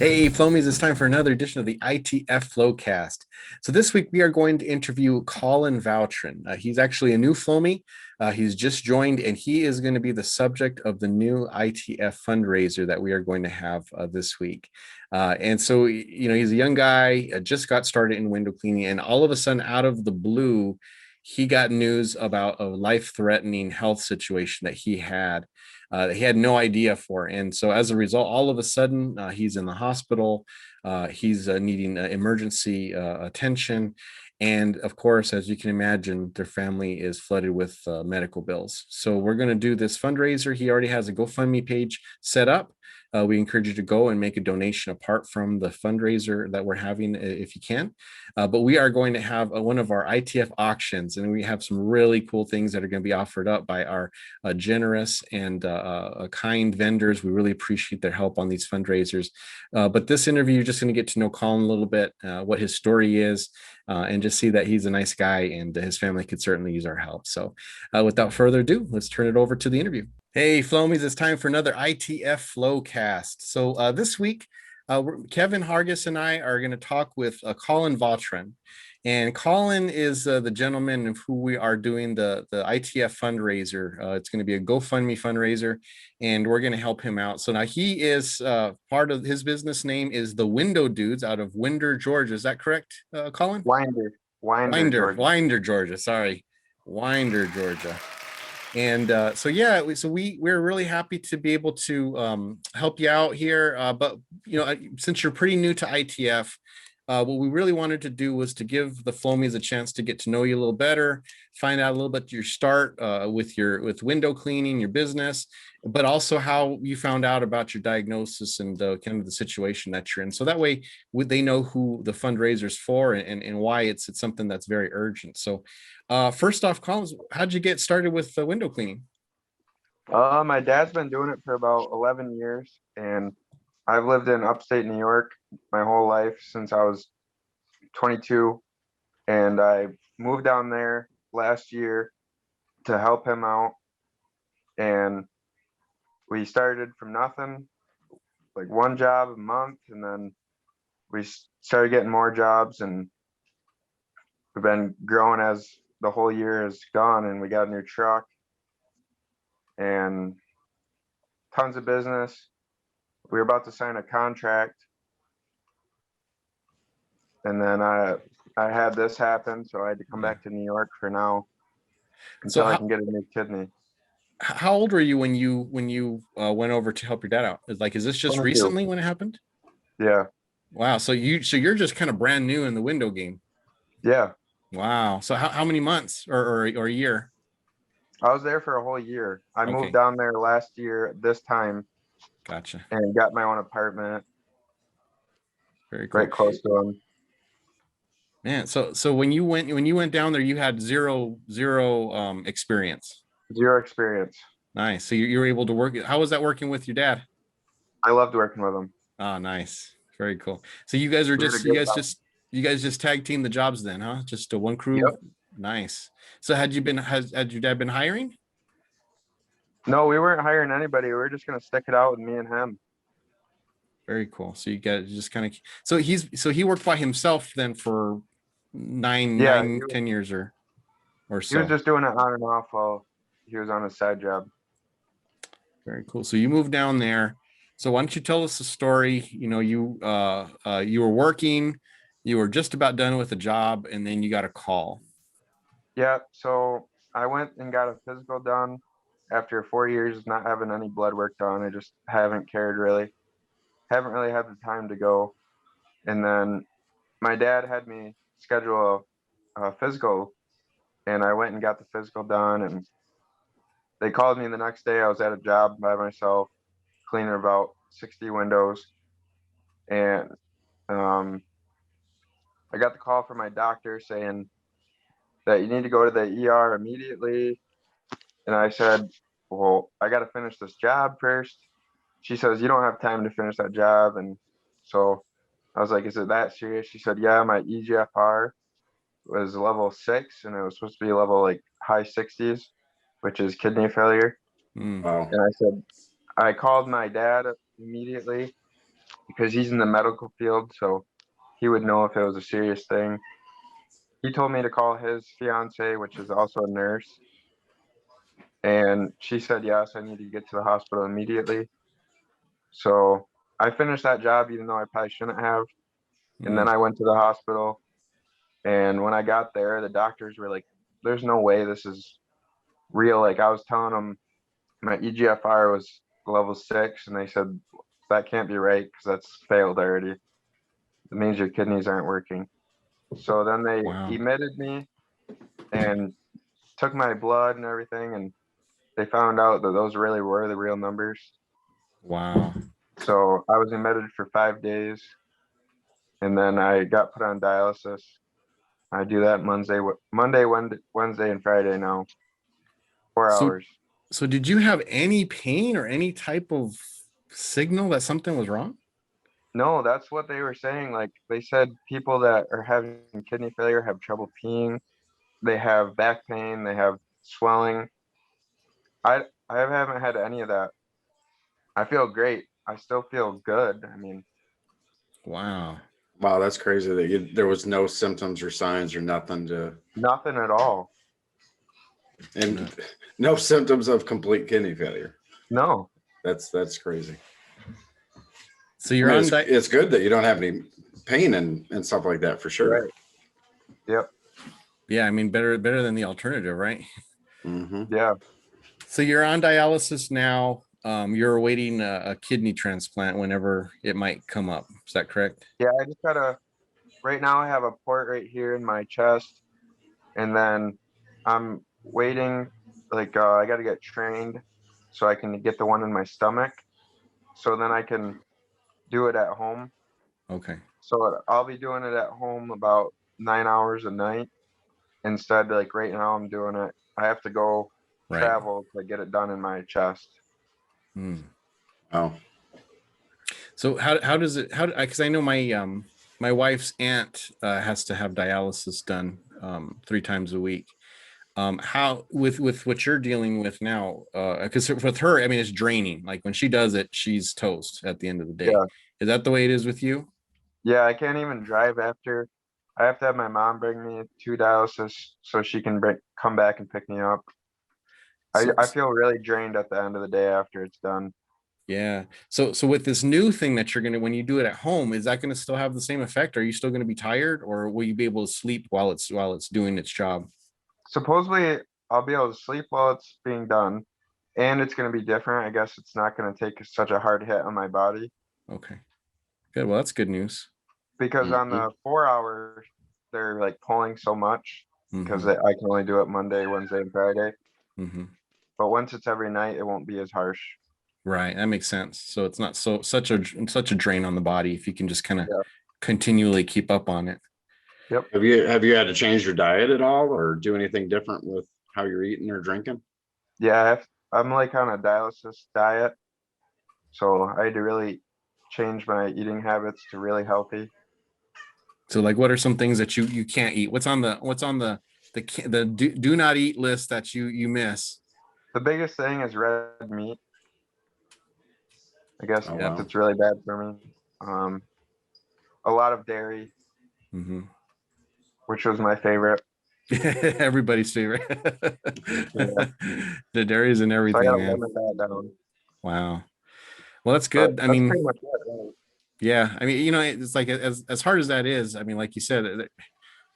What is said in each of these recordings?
Hey, Flowmies, it's time for another edition of the ITF Flowcast. So this week we are going to interview Collin Vautrin. He's actually a new Flowmie. He's just joined, and he is going to be the subject of the new ITF fundraiser that we are going to have this week. And so, he's a young guy, just got started in window cleaning, and all of a sudden, out of the blue, he got news about a life-threatening health situation that he had. He had no idea for. And so as a result, all of a sudden, he's in the hospital. He's needing emergency attention. And of course, as you can imagine, their family is flooded with medical bills. So we're going to do this fundraiser. He already has a GoFundMe page set up. We encourage you to go and make a donation apart from the fundraiser that we're having if you can. But we are going to have one of our ITF auctions, and we have some really cool things that are going to be offered up by our generous and kind vendors. We really appreciate their help on these fundraisers. But this interview, you're just going to get to know Colin a little bit, what his story is, and just see that he's a nice guy and his family could certainly use our help. So without further ado, let's turn it over to the interview. Hey, Flowmies, it's time for another ITF Flowcast. So this week, Kevin Hargis and I are going to talk with Collin Vautrin. And Colin is the gentleman of who we are doing the ITF fundraiser. It's going to be a GoFundMe fundraiser, and we're going to help him out. So now he is part of his business name is the Window Dudes out of Winder, Georgia. Is that correct, Colin? Winder, Georgia. Sorry, Winder, Georgia. And we're really happy to be able to help you out here. But since you're pretty new to ITF, what we really wanted to do was to give the Flowmies a chance to get to know you a little better, find out a little bit your start with window cleaning, your business, but also how you found out about your diagnosis and kind of the situation that you're in. So that way they know who the fundraiser's for and why it's something that's very urgent. So first off, Collins, how'd you get started with window cleaning? My dad's been doing it for about 11 years, and I've lived in upstate New York my whole life since I was 22, and I moved down there last year to help him out, and we started from nothing, like one job a month, and then we started getting more jobs, and we've been growing as the whole year has gone, and we got a new truck and tons of business. We were about to sign a contract, and then I had this happen, so I had to come back to New York for now until I can get a new kidney. How old were you when you went over to help your dad out? Is this just 22. recently when it happened? Yeah. Wow. So you're just kind of brand new in the window game. Yeah. Wow. So how many months or a year? I was there for a whole year. I Okay. moved down there last year this time. Gotcha. And got my own apartment. Very cool. Right close to him. Man, so when you went down there, you had zero experience. Zero experience. Nice. So you were able to work. How was that working with your dad? I loved working with him. Oh, nice. Very cool. So you guys just tag team the jobs then, huh? Just a one crew. Yep. Nice. So had your dad been hiring? No, we weren't hiring anybody. We were just gonna stick it out with me and him. Very cool. So you got just kind of so he worked by himself then for 10 years or so. He was just doing it on and off while he was on his side job. Very cool. So you moved down there. So why don't you tell us the story? You were working, you were just about done with the job, and then you got a call. Yeah. So I went and got a physical done after 4 years not having any blood work done. I just haven't cared really. Haven't really had the time to go. And then my dad had me schedule a physical, and I went and got the physical done, and they called me the next day. I was at a job by myself cleaning about 60 windows, and I got the call from my doctor saying that you need to go to the ER immediately. And I said, well, I got to finish this job first. She says, you don't have time to finish that job. And so I was like, is it that serious? She said, yeah, my EGFR was level 6, and it was supposed to be level like high 60s, which is kidney failure. Wow. And I said, I called my dad immediately, because he's in the medical field, so he would know if it was a serious thing. He told me to call his fiance, which is also a nurse, and she said, yes, I need to get to the hospital immediately. So I finished that job, even though I probably shouldn't have. And then I went to the hospital, and when I got there, the doctors were like, there's no way this is real. Like, I was telling them my EGFR was level 6, and they said, that can't be right because that's failed already. It means your kidneys aren't working. So then they Wow. emitted me and took my blood and everything, and they found out that those really were the real numbers. Wow. So I was emitted for 5 days, and then I got put on dialysis. I do that Monday, Wednesday, and Friday now, 4 So, hours. so did you have any pain or any type of signal that something was wrong? No, that's what they were saying. Like, they said people that are having kidney failure have trouble peeing. They have back pain. They have swelling. I haven't had any of that. I feel great. I still feel good. I mean, Wow. Wow, that's crazy that there was no symptoms or signs or nothing nothing at all. and no symptoms of complete kidney failure. No. That's crazy. So you're on it's good that you don't have any pain and stuff like that for sure. Right. Yep. Yeah, I mean, better than the alternative, right? Yeah. So you're on dialysis now. You're awaiting a kidney transplant whenever it might come up. Is that correct? Yeah, I just gotta, right now I have a port right here in my chest, and then I'm waiting, like, I gotta get trained so I can get the one in my stomach, so then I can do it at home. Okay. So I'll be doing it at home about 9 hours a night instead. Like, right now I'm doing it, I have to go travel to get it done in my chest. Oh. So how does it, because I know my wife's aunt has to have dialysis done 3 times a week. How with what you're dealing with now, because with her, I mean, it's draining. Like, when she does it, she's toast at the end of the day. Yeah. Is that the way it is with you? Yeah, I can't even drive after. I have to have my mom bring me to dialysis so she can come back and pick me up. I feel really drained at the end of the day after it's done. Yeah. So with this new thing that you're gonna, when you do it at home, is that gonna still have the same effect? Are you still gonna be tired, or will you be able to sleep while it's doing its job? Supposedly, I'll be able to sleep while it's being done, and it's going to be different. I guess it's not going to take such a hard hit on my body, Okay. Good. Well, that's good news. because on the 4 hours, they're like pulling so much because I can only do it Monday, Wednesday, and Friday. But once it's every night, it won't be as harsh. Right. That makes sense. So it's not such a drain on the body if you can just kind of continually keep up on it. Yep. Have you had to change your diet at all or do anything different with how you're eating or drinking? Yeah, I'm like on a dialysis diet, so I had to really change my eating habits to really healthy. So, like, what are some things that you can't eat? What's on the do not eat list that you miss? The biggest thing is red meat. I guess wow. it's really bad for me. A lot of dairy, which was my favorite. Everybody's favorite. The dairy is in everything, So I gotta man. limit that down. Wow. Well, that's good. But I that's mean, pretty much it, right? yeah. I mean, it's like, as hard as that is, I mean, like you said,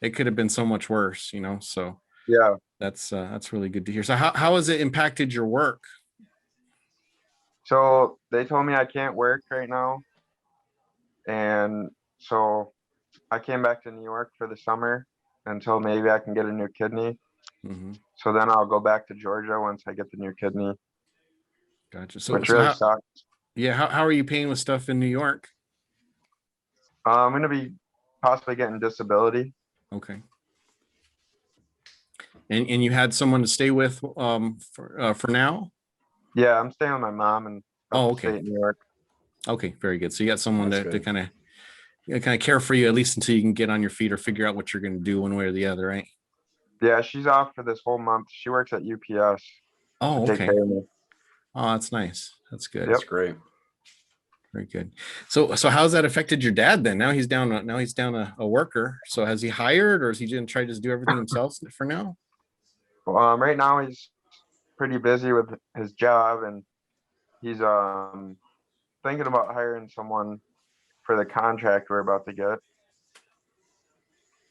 it could have been so much worse, so Yeah. that's really good to hear. So how has it impacted your work? So they told me I can't work right now, and so I came back to New York for the summer until maybe I can get a new kidney. So then I'll go back to Georgia once I get the new kidney. Gotcha. So Which really sucks. Yeah. How are you paying with stuff in New York? I'm gonna be possibly getting disability. Okay. And you had someone to stay with for now? Yeah, I'm staying with my mom in okay. New York. Okay, very good. So you got someone to good. kind of care for you, at least until you can get on your feet or figure out what you're going to do one way or the other, right? Yeah, she's off for this whole month. She works at UPS. Oh, to take okay. care of me. Oh, that's nice. That's good. That's great. Very good. So how's that affected your dad then? Now he's down. Now he's down a worker. So has he hired, or is he going to try to just do everything himself for now? Right now he's pretty busy with his job, and he's thinking about hiring someone for the contract we're about to get.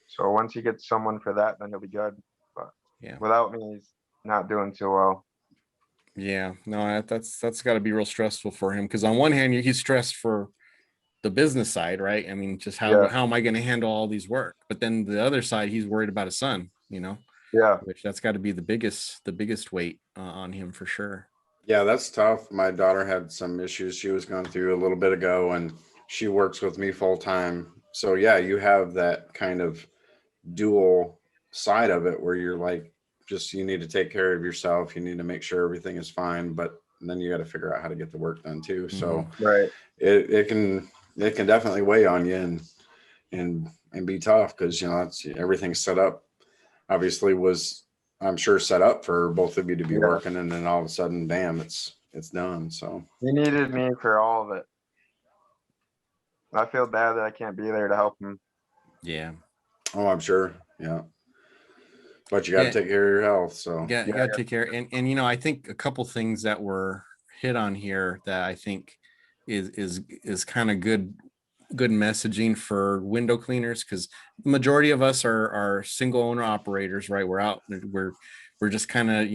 So once he gets someone for that, then he'll be good. But Yeah. without me, he's not doing too well. Yeah. No, that's got to be real stressful for him because on one hand, he's stressed for the business side, right? I mean, just Yeah. how am I going to handle all these work? But then the other side, he's worried about his son. Yeah. Which that's got to be the biggest weight on him for sure. Yeah, that's tough. My daughter had some issues she was going through a little bit ago, and she works with me full time. So yeah, you have that kind of dual side of it where you're like, just you need to take care of yourself. You need to make sure everything is fine, but then you got to figure out how to get the work done too. So Right. it can definitely weigh on you and be tough because it's everything's set up. Obviously, was I'm sure set up for both of you to be working, and then all of a sudden, bam, it's done. So He needed me for all of it. I feel bad that I can't be there to help him. Yeah. oh, I'm sure, yeah. But you got to take care of your health. So Yeah, you got to take care. And I think a couple things that were hit on here that I think is kind of good messaging for window cleaners, because the majority of us are single owner operators, right? We're just kind of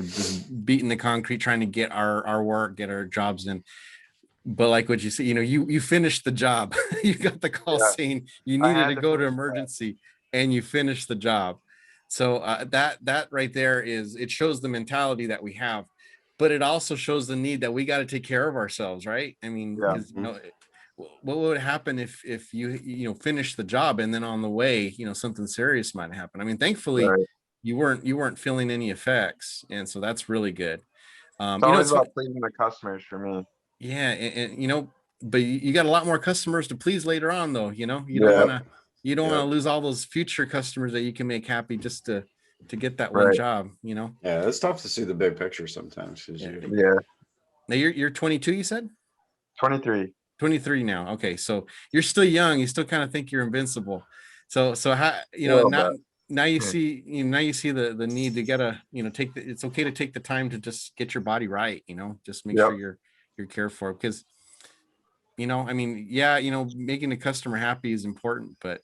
just beating the concrete, trying to get our work, get our jobs in. But like what you say, you finished the job. You got the call saying you needed to go to emergency, and you finished the job. So that right there it shows the mentality that we have, but it also shows the need that we got to take care of ourselves, right? I mean, because what would happen if you finish the job and then on the way something serious might happen? I mean, thankfully you weren't feeling any effects, and so that's really good. It's always about pleasing the customers for me. Yeah, and but you got a lot more customers to please later on, though. You don't want to lose all those future customers that you can make happy just to get that one job. Yeah, it's tough to see the big picture sometimes. Yeah. Now you're 22, you said? 23. 23 now. Okay, so you're still young. You still kind of think you're invincible. So how now you see the need to get it's okay to take the time to just get your body right. Just make sure you're cared for, because I mean, making the customer happy is important, but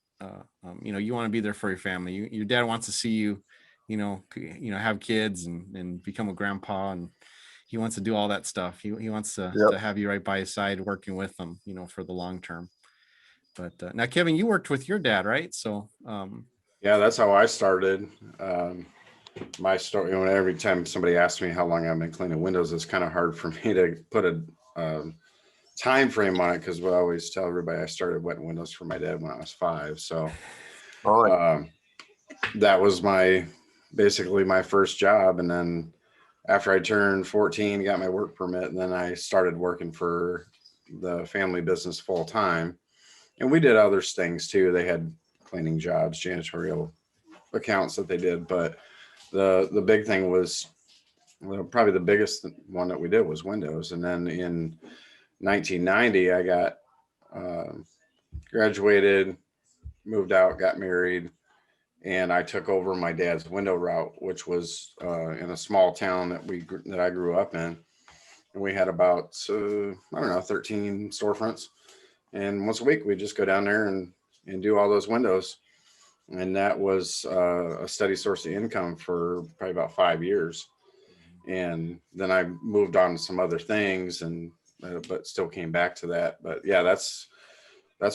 you want to be there for your family. Your dad wants to see you have kids and become a grandpa, and he wants to do all that stuff. He wants to have you right by his side, working with them for the long term. But now, Kevin, you worked with your dad, right? So yeah, that's how I started. My story, every time somebody asks me how long I've been cleaning windows, it's kind of hard for me to put a time frame on it, because we always tell everybody I started wetting windows for my dad when I was 5. So that was basically my first job. And then after I turned 14, got my work permit, and then I started working for the family business full time. And we did other things too. They had cleaning jobs, janitorial accounts that they did, but the big thing was, probably the biggest one that we did was windows. And then in 1990, I got graduated, moved out, got married, and I took over my dad's window route, which was in a small town that I grew up in. And we had about 13 storefronts, and once a week we just go down there and do all those windows. And that was a steady source of income for probably about 5 years. And then I moved on to some other things, and but still came back to that. But yeah, that's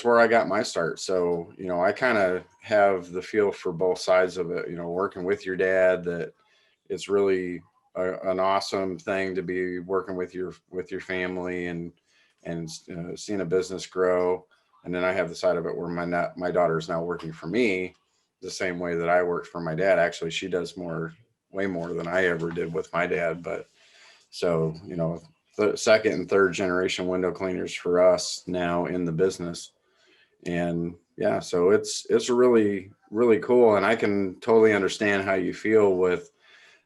where I got my start. So I kind of have the feel for both sides of it. Working with your dad, that it's really an awesome thing to be working with your family and seeing a business grow. And then I have the side of it where my daughter is now working for me the same way that I worked for my dad. Actually, she does way more than I ever did with my dad. But so, the second and third generation window cleaners for us now in the business. And yeah, so it's really, really cool. And I can totally understand how you feel with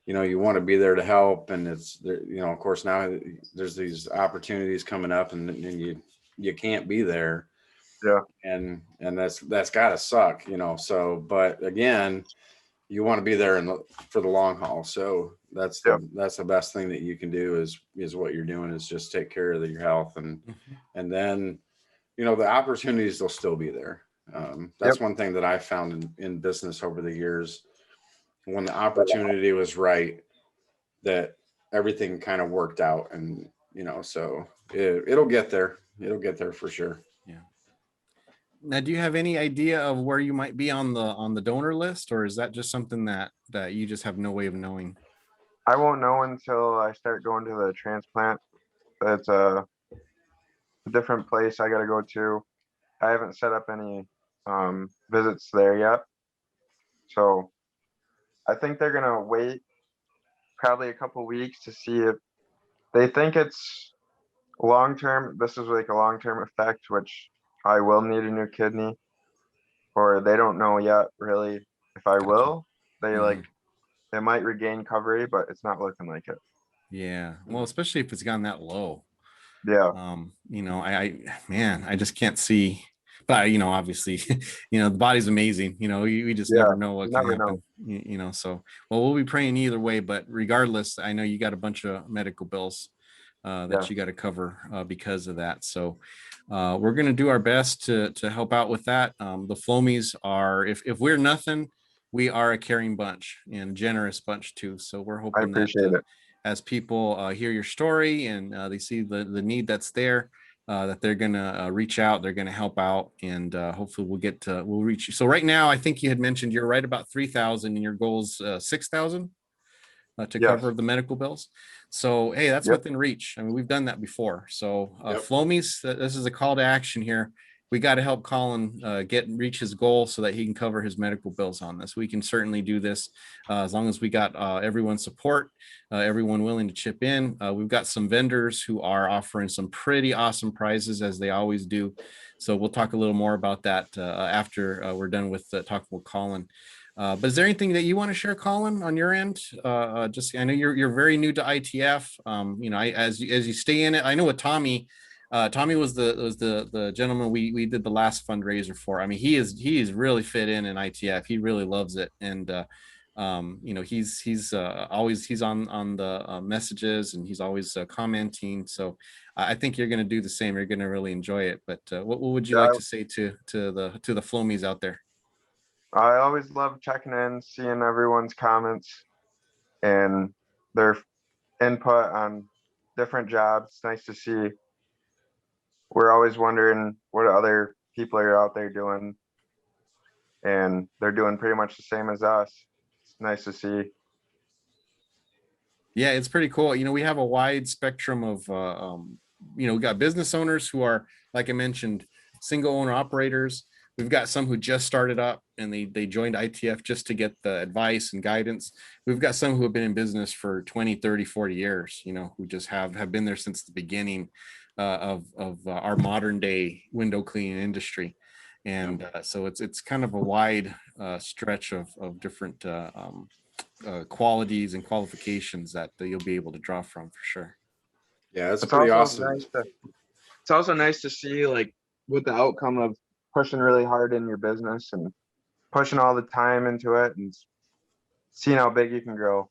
you want to be there to help. And it's there, of course now there's these opportunities coming up and you can't be there. Yeah. And that's gotta suck, so, but again, you want to be there for the long haul. So that's the best thing that you can do is what you're doing is just take care of your health. And then, the opportunities will still be there. That's one thing that I found in business over the years, when the opportunity was right, that everything kind of worked out. And, so it'll get there. It'll get there for sure. Yeah. Now, do you have any idea of where you might be on the donor list, or is that just something that you just have no way of knowing? I won't know until I start going to the transplant. It's a different place I got to go to. I haven't set up any visits there yet. So I think they're going to wait probably a couple weeks to see if they think it's long-term. This is like a long-term effect, which I will need a new kidney, or they don't know yet really if I will. They they might regain coverage, but it's not looking like it. Yeah. Well, especially if it's gone that low. Yeah. I just can't see, but obviously, the body's amazing. We just never know what can happen. So, well, we'll be praying either way, but regardless, I know you got a bunch of medical bills that you got to cover because of that. So we're going to do our best to help out with that. The Flowmies are, if we're nothing, we are a caring bunch and a generous bunch too. So we're hoping that as people hear your story and they see the need that's there, that they're going to reach out, they're going to help out, and hopefully we'll reach you. So right now, I think you had mentioned you're right about 3,000 and your goal's 6,000 to cover the medical bills. So, hey, that's within reach. I mean, we've done that before. So Flowmies, this is a call to action here. We got to help Colin reach his goal so that he can cover his medical bills on this. We can certainly do this as long as we got everyone's support, everyone willing to chip in. We've got some vendors who are offering some pretty awesome prizes, as they always do. So we'll talk a little more about that after we're done with talking with Colin. But is there anything that you want to share, Colin, on your end? Just, I know you're very new to ITF. As you stay in it, I know with Tommy. Tommy was the gentleman we did the last fundraiser for. I mean, he is really fit in ITF. He really loves it, and he's always on the messages, and he's always commenting. So I think you're going to do the same. You're going to really enjoy it. But what would you like to say to the Flowmies out there? I always love checking in, seeing everyone's comments and their input on different jobs. It's nice to see. We're always wondering what other people are out there doing, and they're doing pretty much the same as us. It's nice to see. Yeah, it's pretty cool. We have a wide spectrum of, we got business owners who are, like I mentioned, single owner operators. We've got some who just started up and they joined ITF just to get the advice and guidance. We've got some who have been in business for 20, 30, 40 years, who just have been there since the beginning of our modern day window cleaning industry. And so it's kind of a wide stretch of different qualities and qualifications that you'll be able to draw from for sure. Yeah, it's pretty awesome. It's also nice to see like what the outcome of pushing really hard in your business and pushing all the time into it and seeing how big you can grow.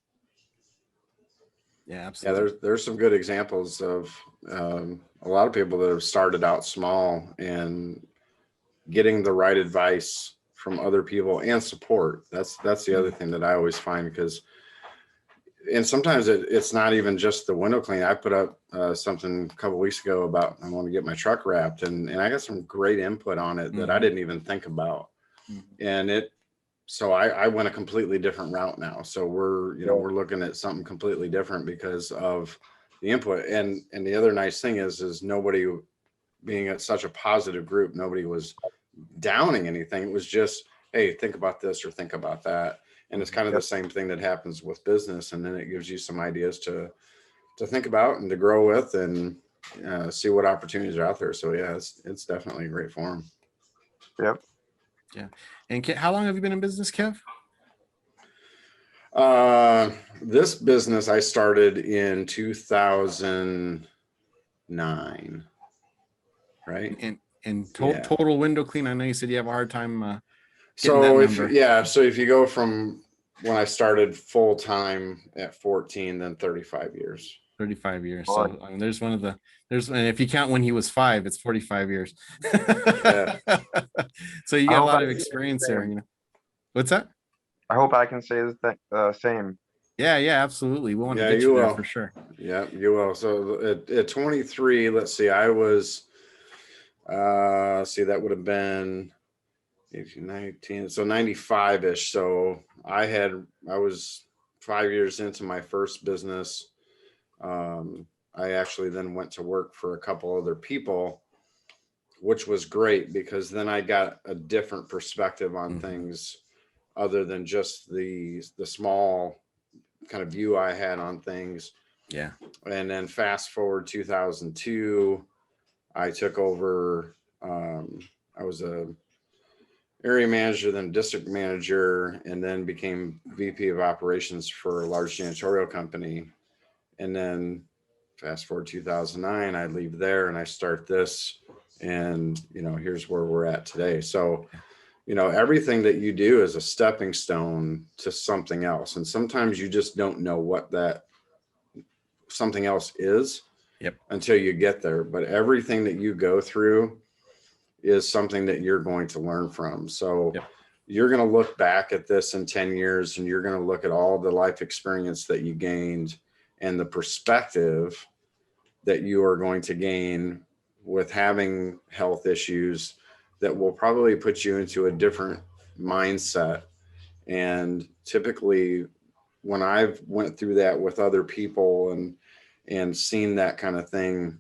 Yeah, absolutely. Yeah, there's some good examples of a lot of people that have started out small and getting the right advice from other people and support. That's the other thing that I always find, and sometimes it's not even just the window cleaning. I put up something a couple weeks ago about I want to get my truck wrapped, and I got some great input on it that I didn't even think about. And so I went a completely different route now. So we're looking at something completely different because of the input. And the other nice thing is nobody, being at such a positive group, nobody was downing anything. It was just, hey, think about this or think about that. And it's kind of the same thing that happens with business. And then it gives you some ideas to think about and to grow with and see what opportunities are out there. So yeah, it's definitely a great forum. Yep. Yeah. And how long have you been in business, Kev? This business I started in 2009, right? And Yeah. total window clean. I know you said you have a hard time getting that So number. so if you go from when I started full time at 14, then 35 years. 35 years. Boy. So I mean, there's and if you count when he was 5, it's 45 years. Yeah. So you I got a hope lot I of can say the experience there, same. you know. What's that? I hope I can say the same. Yeah, absolutely. We want to Yeah, get you you there will. for sure. Yeah, you will. So at 23, let's see, I was, that would have been 18, 19, so 95-ish. So I was 5 years into my first business. I actually then went to work for a couple other people, which was great because then I got a different perspective on things other than just the small kind of view I had on things. Yeah. And then fast forward 2002, I took over. I was a area manager, then district manager, and then became VP of operations for a large janitorial company. And then fast forward 2009, I leave there and I start this. And, here's where we're at today. So, everything that you do is a stepping stone to something else. And sometimes you just don't know what that something else is until you get there. But everything that you go through is something that you're going to learn from. So you're going to look back at this in 10 years and you're going to look at all the life experience that you gained and the perspective that you are going to gain with having health issues that will probably put you into a different mindset. And typically when I've went through that with other people and seen that kind of thing,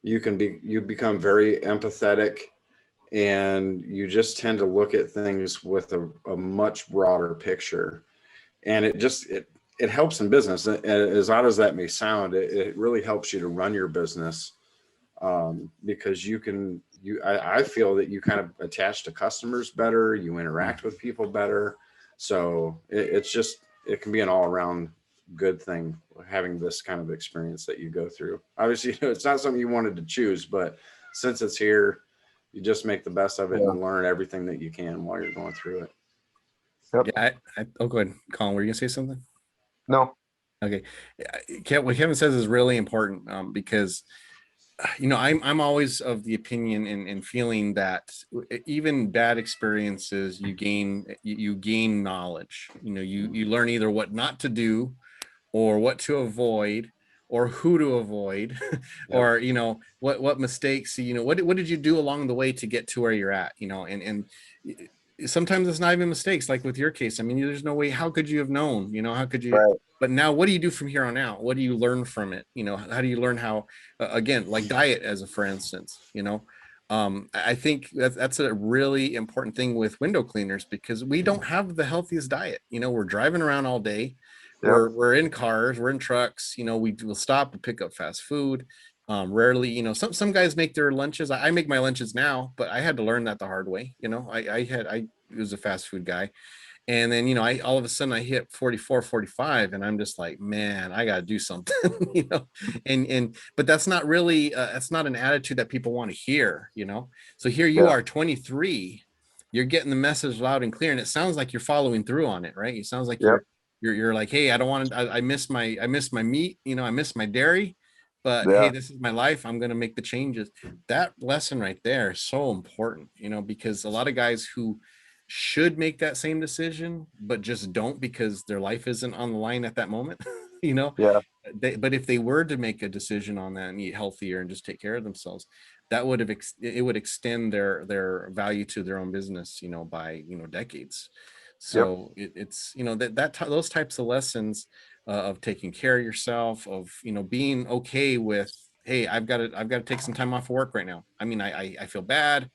you become very empathetic and you just tend to look at things with a much broader picture. And it helps in business. As odd as that may sound, it really helps you to run your business, because I feel that you kind of attach to customers better, you interact with people better. So it can be an all around good thing having this kind of experience that you go through. Obviously, it's not something you wanted to choose, but since it's here, you just make the best of it and learn everything that you can while you're going through it. Yep. Yeah, I'll go ahead. Colin, were you gonna say something? No. Okay. What Kevin says is really important, because I'm always of the opinion and feeling that even bad experiences, you gain knowledge. You learn either what not to do or what to avoid or who to avoid or what mistakes, what did you do along the way to get to where you're at, and sometimes it's not even mistakes, like with your case. I mean, there's no way, how could you have known, how could you, Right. but now what do you do from here on out? What do you learn from it? How do you learn how, again, like diet as a for instance, I think that's a really important thing with window cleaners, because we don't have the healthiest diet. We're driving around all day. We're in cars, we're in trucks, we will stop and pick up fast food. Rarely, some guys make their lunches. I make my lunches now, but I had to learn that the hard way. I was a fast food guy. And then, I all of a sudden I hit 44, 45, and I'm just like, man, I got to do something, but that's not really, that's not an attitude that people want to hear, So here you are, 23, you're getting the message loud and clear, and it sounds like you're following through on it, right? It sounds like you're like, hey, I don't want to, I miss my meat, I miss my dairy, but hey, this is my life. I'm going to make the changes. That lesson right there is so important, because a lot of guys who should make that same decision, but just don't, because their life isn't on the line at that moment, but if they were to make a decision on that and eat healthier and just take care of themselves, that would extend their value to their own business, by, decades. So it's, those types of lessons, of taking care of yourself, of, being okay with, hey, I've got to take some time off of work right now. I mean, I feel bad,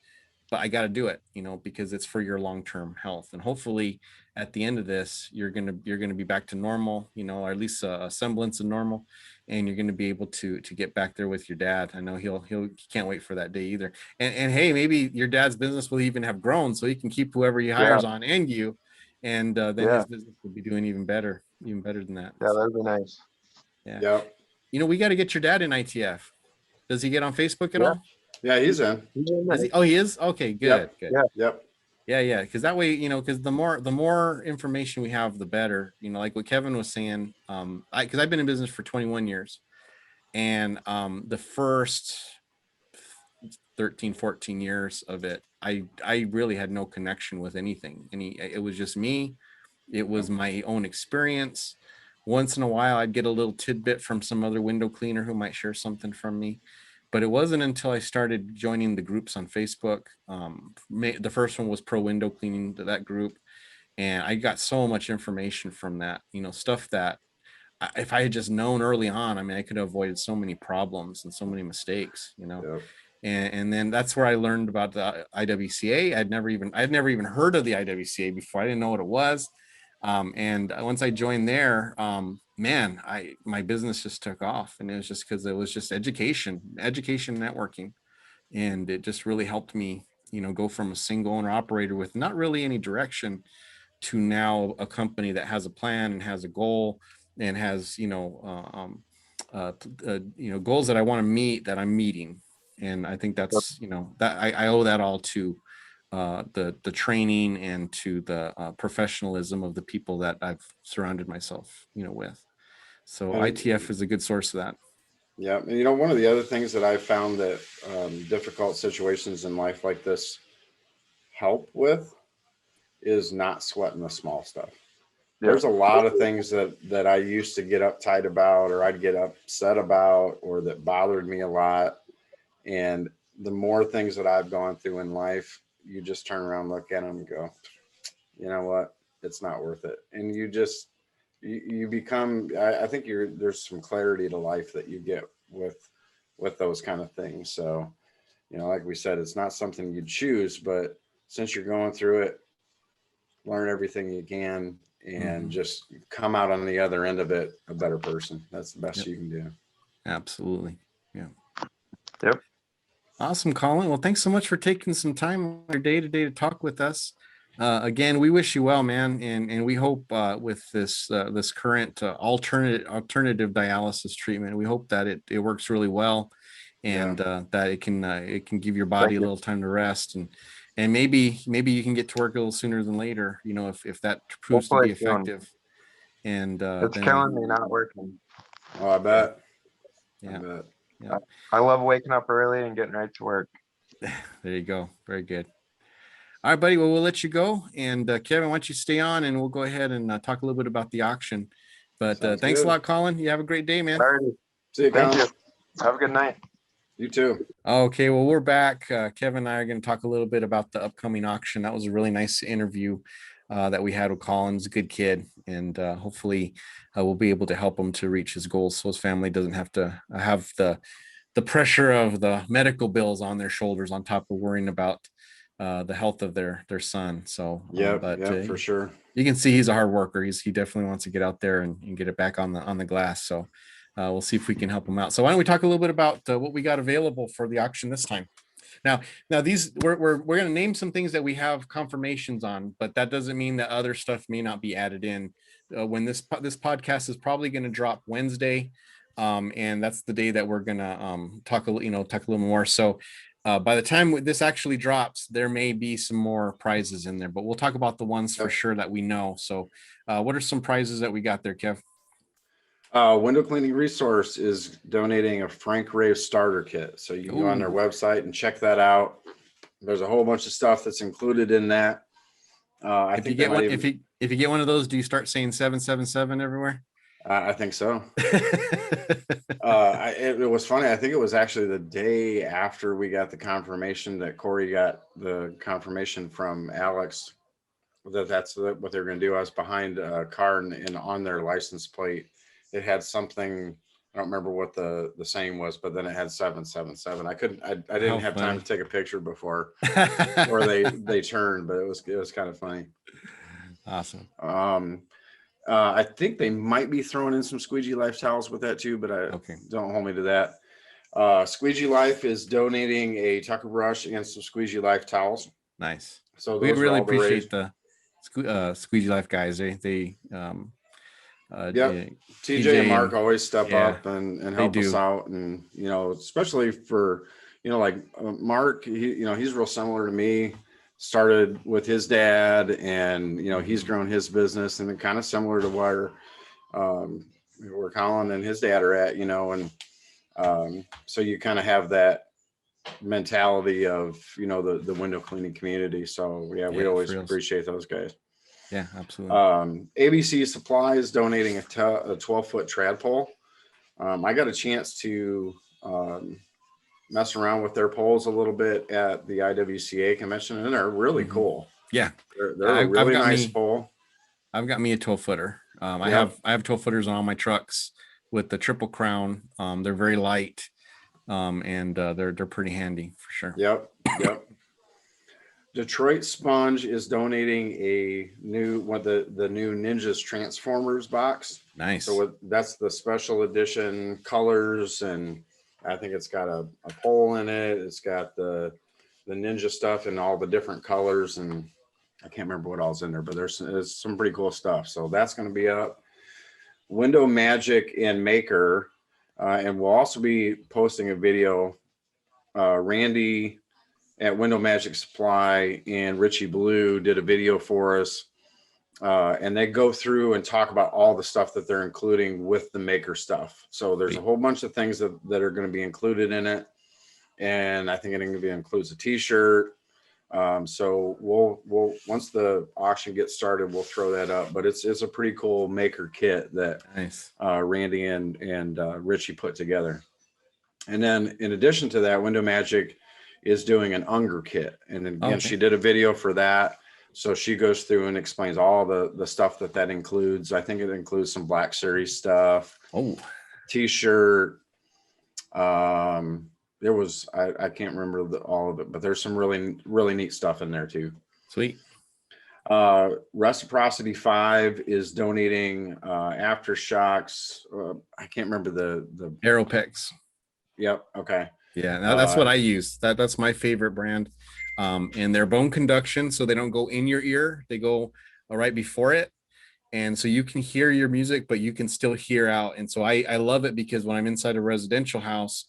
but I got to do it, because it's for your long-term health. And hopefully at the end of this, you're going to be back to normal, or at least a semblance of normal. And you're going to be able to get back there with your dad. I know he can't wait for that day either. And hey, maybe your dad's business will even have grown, so he can keep whoever he hires on and you. and then Yeah. his business will be doing even better than that. Yeah, that'd be nice. Yeah. Yep. We got to get your dad in ITF. Does he get on Facebook at Yeah. all? Yeah, he's in. Is he? Oh, he is. Okay, good, good. Yeah. Yep. Yeah. Because that way, because the more information we have, the better. Like what Kevin was saying. Because I've been in business for 21 years, and the first 13, 14 years of it, I really had no connection with anything. It was just me. It was my own experience. Once in a while, I'd get a little tidbit from some other window cleaner who might share something from me. But it wasn't until I started joining the groups on Facebook. The first one was Pro Window Cleaning, that group. And I got so much information from that, stuff that if I had just known early on, I mean, I could have avoided so many problems and so many mistakes, Yep. And then that's where I learned about the IWCA. I'd never even heard of the IWCA before. I didn't know what it was. And once I joined there, man, my business just took off, and it was just because it was just education networking, and it just really helped me, go from a single owner operator with not really any direction to now a company that has a plan and has a goal and has goals that I want to meet, that I'm meeting. And I think that's that I owe that all to the training and to the professionalism of the people that I've surrounded myself with. So And ITF is a good source of that. yeah, and one of the other things that I found that difficult situations in life like this help with is not sweating the small stuff. There's a lot of things that I used to get uptight about, or I'd get upset about, or that bothered me a lot. And the more things that I've gone through in life, you just turn around, look at them and go, you know what? It's not worth it. And you become, I think there's some clarity to life that you get with those kind of things. So, like we said, it's not something you choose, but since you're going through it, learn everything you can and just come out on the other end of it a better person. That's the best you can do. Absolutely. Yeah. Yep. Awesome, Colin. Well, thanks so much for taking some time on your day to talk with us. Again, we wish you well, man, and we hope with this current alternative dialysis treatment, we hope that it works really well, and that it can give your body a little time to rest, and maybe you can get to work a little sooner than later, if that proves to be effective. And it's killing me not working. Oh, I bet. Yeah. I bet. Yeah. I love waking up early and getting right to work. There you go. Very good. All right, buddy. Well, we'll let you go. And Kevin, why don't you stay on, and we'll go ahead and talk a little bit about the auction. But thanks a lot, Colin. You have a great day, man. Alrighty. See you, Colin. Thank you. Have a good night. You too. Okay, well, we're back. Kevin and I are going to talk a little bit about the upcoming auction. That was a really nice interview that we had with Colin. He's a good kid, and hopefully we'll be able to help him to reach his goals, so his family doesn't have to have the pressure of the medical bills on their shoulders, on top of worrying about the health of their son. So for sure. You can see he's a hard worker. He definitely wants to get out there and get it back on the glass. So we'll see if we can help him out. So why don't we talk a little bit about what we got available for the auction this time? Now these we're going to name some things that we have confirmations on, but that doesn't mean that other stuff may not be added in. When this podcast is probably going to drop Wednesday, and that's the day that we're going to talk a little more. So by the time this actually drops, there may be some more prizes in there, but we'll talk about the ones for sure that we know. So what are some prizes that we got there, Kev? Window Cleaning Resource is donating a Frank Ray starter kit. So you can go on their website and check that out. There's a whole bunch of stuff that's included in that. If you get one of those, do you start saying 777 everywhere? I think so. It was funny. I think it was actually the day after we got the confirmation that Corey got the confirmation from Alex that's what they're going to do. I was behind a car and on their license plate, it had something. I don't remember what the saying was, but then it had 777. I didn't have time to take a picture before or they turned, but it was kind of funny. Awesome. I think they might be throwing in some Squeegee Life towels with that too, but don't hold me to that. Squeegee Life is donating a Tucker brush and some Squeegee Life towels. Nice. So we'd really appreciate Squeegee Life guys. They Yep. yeah, TJ and Mark always step yeah, up and they help us do. out. And, especially for, like Mark, he's real similar to me. Started with his dad and, he's grown his business, and then kind of similar to where Colin and his dad are at, so you kind of have that mentality of, the window cleaning community. So we Yeah, always for reals. appreciate those guys. Yeah, absolutely. ABC Supply is donating a 12-foot trad pole. I got a chance to mess around with their poles a little bit at the IWCA convention, and they're really cool. Yeah, They're a really nice pole. I've got me a 12-footer. I Yep. have 12-footers on all my trucks with the triple crown. They're very light, and they're pretty handy for sure. Yep. Detroit Sponge is donating a new the new Ninjas Transformers box. Nice. So that's the special edition colors, and I think it's got a pole in it. It's got the ninja stuff in all the different colors, and I can't remember what all's in there, but there's some pretty cool stuff. So that's going to be up. Window Magic and Maker, and we'll also be posting a video. Randy at Window Magic Supply and Richie Blue did a video for us, and they go through and talk about all the stuff that they're including with the Maker stuff. So there's a whole bunch of things that are going to be included in it, and I think it includes a T-shirt. So we'll once the auction gets started, we'll throw that up. But it's a pretty cool Maker kit that Nice. Randy and Richie put together. And then in addition to that, Window Magic is doing an Unger kit, and again, she did a video for that. So she goes through and explains all the stuff that includes. I think it includes some Black Series stuff. T-shirt. There was I can't remember all of it, but there's some really neat stuff in there too. Sweet. Reciprocity 5 is donating aftershocks. I can't remember the Aero picks. Yep. Okay. Yeah, that's what I use. That's my favorite brand. And they're bone conduction, so they don't go in your ear. They go right before it. And so you can hear your music, but you can still hear out. And so I love it because when I'm inside a residential house,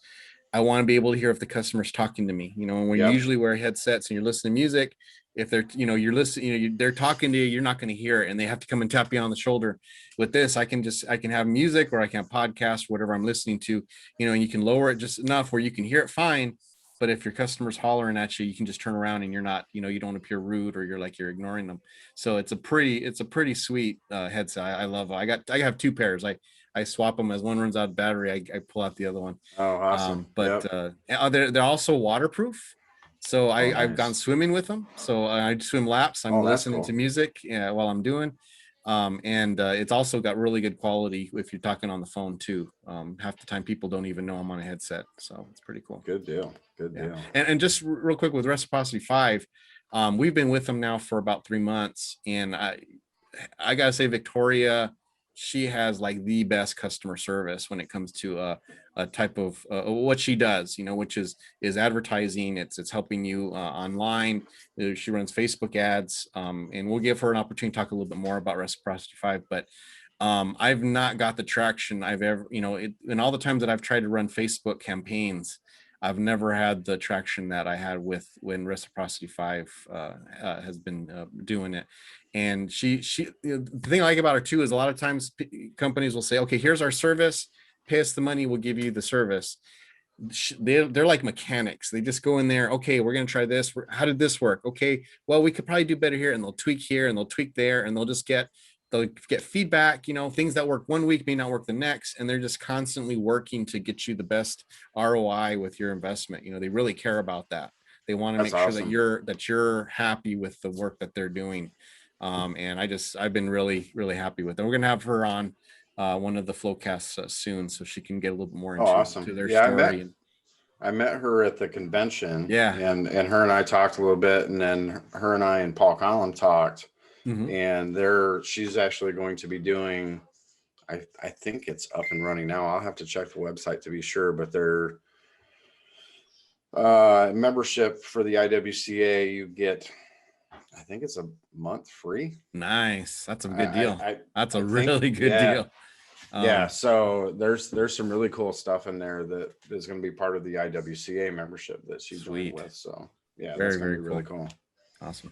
I want to be able to hear if the customer's talking to me, and when you usually wear headsets and you're listening to music, if they're, you're listening, they're talking to you, you're not going to hear it, and they have to come and tap you on the shoulder. With this, I can have music, or I can have podcast, whatever I'm listening to, and you can lower it just enough where you can hear it fine. But if your customer's hollering at you, you can just turn around and you're not, you don't appear rude, or you're ignoring them. So it's a pretty sweet headset. I love it. I have 2 pairs. I swap them as one runs out of battery. I pull out the other one. Oh, awesome. They're also waterproof. So nice. I've gone swimming with them. So I swim laps. I'm listening to music while I'm doing. And it's also got really good quality if you're talking on the phone too. Half the time people don't even know I'm on a headset. So it's pretty cool. Good deal. Good deal. And just real quick with Reciprocity 5, we've been with them now for about 3 months. And I gotta say, Victoria, she has like the best customer service when it comes to a type of what she does, which is advertising. It's helping you online. She runs Facebook ads, and we'll give her an opportunity to talk a little bit more about Reciprocity 5. But I've not got the traction I've ever, in all the times that I've tried to run Facebook campaigns, I've never had the traction that I had when Reciprocity 5 has been doing it. And the thing I like about her too is a lot of times companies will say, okay, here's our service, pay us the money, we'll give you the service. They're like mechanics. They just go in there. Okay, we're going to try this. How did this work? Okay, well, we could probably do better here. And they'll tweak here and they'll tweak there, and they'll get feedback. Things that work one week may not work the next. And they're just constantly working to get you the best ROI with your investment. They really care about that. They want to make sure that you're happy with the work that they're doing. And I've been really, really happy with it. We're going to have her on one of the Flowcasts soon, so she can get a little bit more into their story. I met her at the convention. Yeah. And her and I talked a little bit, and then her and I and Paul Collin talked. Mm-hmm. And she's actually going to be doing, I think it's up and running now. I'll have to check the website to be sure, but their membership for the IWCA, you get I think it's a month free. Nice. That's a good deal. That's a think, really good yeah. deal. Yeah, so there's some really cool stuff in there that is going to be part of the IWCA membership that she joined with. So yeah, that's going to be really cool. Awesome.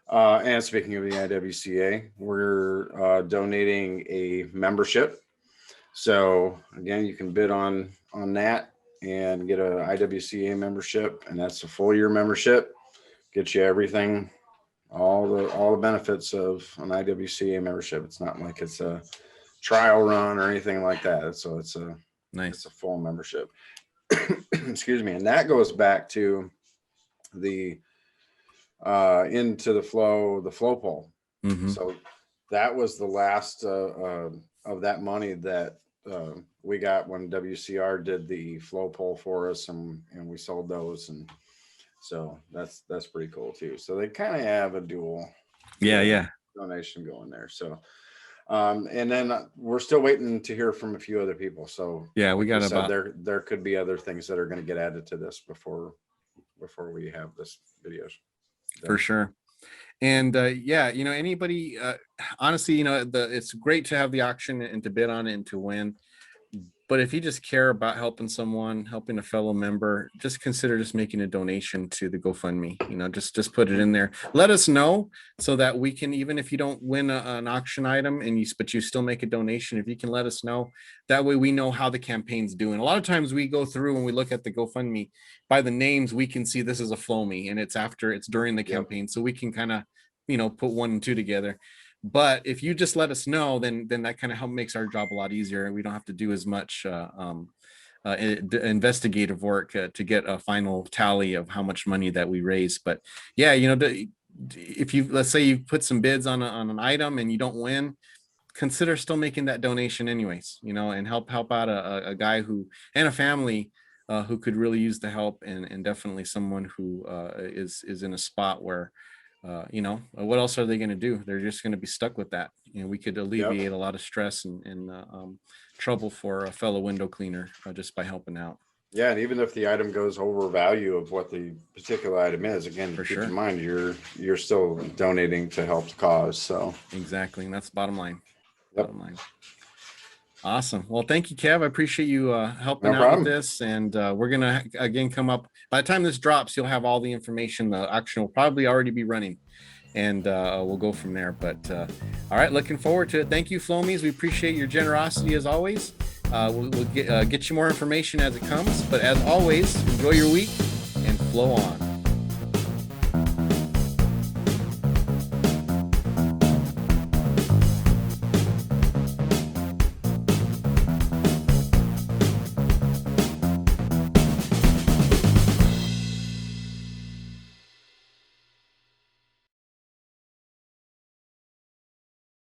And speaking of the IWCA, we're donating a membership. So again, you can bid on that and get a IWCA membership, and that's a full year membership. Get you everything, all the benefits of an IWCA membership. It's not like it's a trial run or anything like that. So it's a full membership. Excuse me. And that goes back to the into the flow poll. Mm-hmm. So that was the last of that money that we got when WCR did the flow poll for us, and we sold those, and so that's pretty cool too. So they kind of have a dual donation going there. So and then we're still waiting to hear from a few other people. So yeah, we got there could be other things that are going to get added to this before we have this videos done. For sure. And anybody, honestly, it's great to have the auction and to bid on it and to win. But if you just care about helping someone, helping a fellow member, just consider just making a donation to the GoFundMe. Just put it in there. Let us know so that we can, even if you don't win an auction item but you still make a donation, if you can let us know, that way we know how the campaign's doing. A lot of times we go through and we look at the GoFundMe by the names, we can see this is a Flowmie and it's during the campaign. So we can kind of, put 1 and 2 together. But if you just let us know, then that kind of makes our job a lot easier, and we don't have to do as much investigative work to get a final tally of how much money that we raise. But yeah, if let's say you put some bids on an item and you don't win, consider still making that donation anyways, and help out a guy and a family who could really use the help, and definitely someone who is in a spot where what else are they going to do? They're just going to be stuck with that. We could alleviate a lot of stress and trouble for a fellow window cleaner just by helping out. Yeah, and even if the item goes over value of what the particular item is, again, keep in mind you're still donating to help the cause. So exactly, and that's the bottom line. Bottom line. Awesome. Well, thank you, Kev. I appreciate you helping out with this. And we're going to, again, come up. By the time this drops, you'll have all the information. The auction will probably already be running. And we'll go from there. But all right, looking forward to it. Thank you, Flowmies. We appreciate your generosity as always. We'll get you more information as it comes. But as always, enjoy your week and flow on.